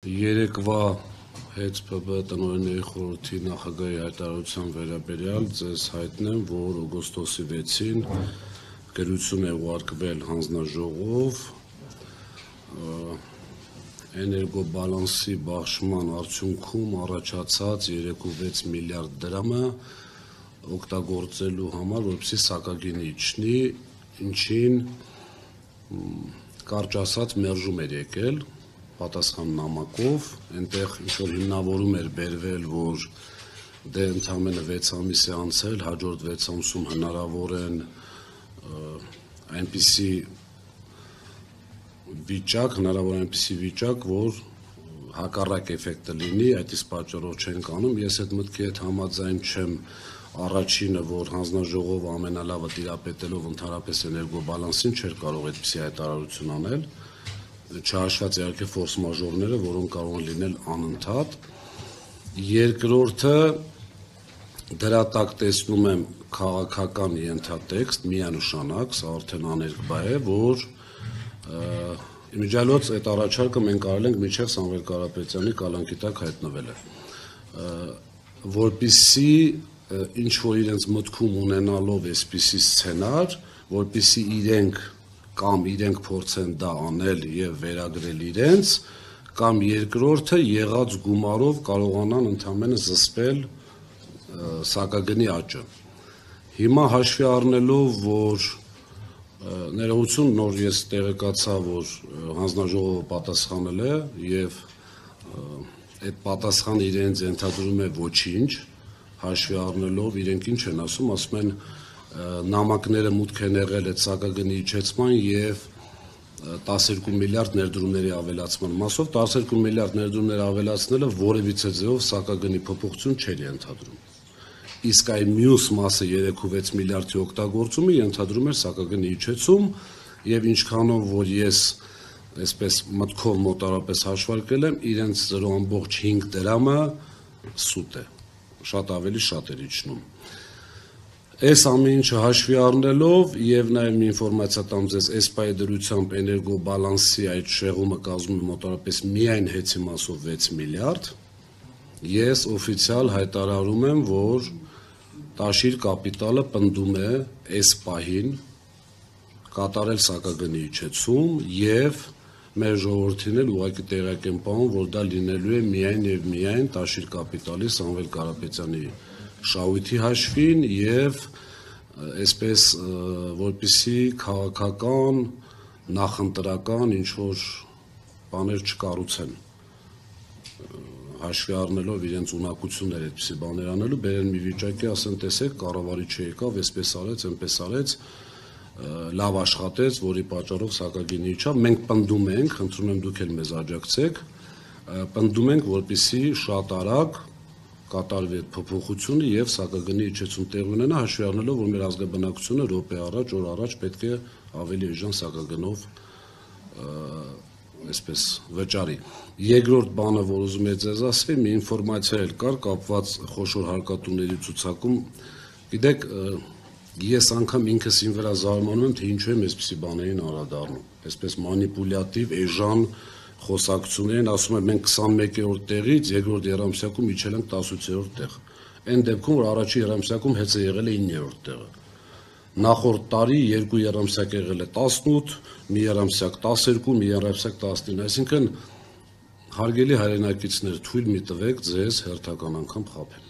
Երեկվա ՀԵՑՊԲ տնօրենների խորհրդի նախագահի հայտարարության վերաբերյալ ձեզ հայտնեմ, որ օգոստոսի 6-ին գրություն է ուղարկվել հանձնաժողով էներգոբալանսի բաշխման արդյունքում առաջացած 3.6 միլիարդ դրամը օգտագործելու համար, որպեսզի սակագինի իջնի, ինչին կարճ ասած մերժում էր եկել պատասխան նամակով, այնտեղ ինչ-որ հիմնավորում էր բերվել, որ դե ընդամենը 6 ամիս է անցել, հաջորդ 6 ամսում հնարավոր են այնպիսի վիճակ, որ հակառակ էֆեկտը լինի, այդ իսկ պատճառով չենք անում, ես այդ մտքի հետ համաձայն չեմ, առաջինը, որ հանձնաժողովը ամենալավը տիրապետելով ընդհանրապես էներգոբալանսին չէր կարող այդպիսի հայտարարություն անել, չհաշված իհարկե ֆորս մաժորները, որոնք կարող են լինել անընդհատ։ Երկրորդը, դրա տակ տեսնում եմ քաղաքական ենթատեքստ, միանշանակ, սա արդեն աներկբա է, որ իմիջիալոց այդ առաջարկը մենք արել ենք մինչև Սամվել Կարապետյանի կալանքի տակ հայտնվելը, որպեսզի ինչ-որ իրենց մտքում ունենալով այսպիսի սցենար, որպեսզի իրենք փորձեն դա անել և վերագրել իրենց, կամ երկրորդը եղած գումարով կարողանան ընդամենը զսպել սակագնի աճը։ Հիմա հաշվի առնելով, որ ներողություն, նոր ես տեղեկացա, որ հանձնաժողովը պատասխանել է և այդ պատասխանը իրենց ենթադրում է ոչինչ, հաշվի առնելով իրենք ինչ են ասում են նամակները մուտք են եղել այդ սակագնի իջեցման և 12 միլիարդ ներդրումների ավելացման մասով, 12 միլիարդ ներդրումների ավելացնելը որևիցե ձևով սակագնի փոփոխություն չէր ենթադրում։ Իսկ այն մյուս մասը 3.6 միլիարդի օգտագործումը ենթադրում էր սակագնի իջեցում և ինչքանով որ ես այսպես մտքով մոտարապես հաշվարկել եմ, իրենց 0.5 դրամը սուտ է, շատ ավելի շատ էր իջնում։ Այս ամեն ինչը հաշվի առնելով և նաև մի ինֆորմացիա տամ ձեզ, ESPA-ի դրությամբ էներգոբալանսի այդ շեղումը կազմում է մոտավորապես միայն հեծի մասով 6 միլիարդ, ես օֆիցիալ հայտարարում եմ, որ Տաշիր կապիտալը պնդում է այս պահին կատարել սակագնի իջեցում և մեր ժողովրդին էլ ուղղակի տեղյակ եմ պահում, որ դա լինելու է միայն և միայն Տաշիր կապիտալի Սամվել Կարապետյանի շահույթի հաշվին և այսպես որպեսզի քաղաքական, նախընտրական ինչ-որ բաներ չկառուցեն, հաշվի առնելով իրենց ունակությունները այդպիսի բաներ անելու, բերեն մի վիճակի, ասեն տեսեք, կառավարիչը եկավ, այսպես արեց, այնպես արեց, լավ աշխատեց, որի պատճառով սակագինի իջավ, մենք պնդում ենք, խնդրում եմ դուք էլ մեզ աջակցեք, պնդում ենք, որպեսզի շատ արագ կատարվի այդ փոփոխությունը և սակագնի իջեցում տեղի ունենա, հաշվի առնելով, որ մեր ազգաբնակությունը րոպե առաջ, օր առաջ պետք է ավելի էժան սակագնով այսպես վճարի։ Երկրորդ բանը, որ ուզում եմ ձեզ ասել, մի ինֆորմացիա էլ կար կապված խոշոր հարկատուների ցուցակում, գիտեք, ես անգամ ինքս իմ վրա զարմանում եմ, թե ինչու եմ այսպիսի բաներին անդրադառնում, այսպես մանիպուլյատիվ, էժան խոսակցություններին, ասում են մենք 21-րդ տեղից երկրորդ եռամսյակում իջել ենք 18-րդ տեղ, այն դեպքում, որ առաջին եռամսյակում հեծը եղել է 9-րդ տեղը, նախորդ տարի 2 եռամսյակ եղել է 18, մի եռամսյակ 12, մի եռամսյակ 19, այսինքն հարգելի հայրենակիցներ, թույլ մի տվեք ձեզ հերթական անգամ խաբել։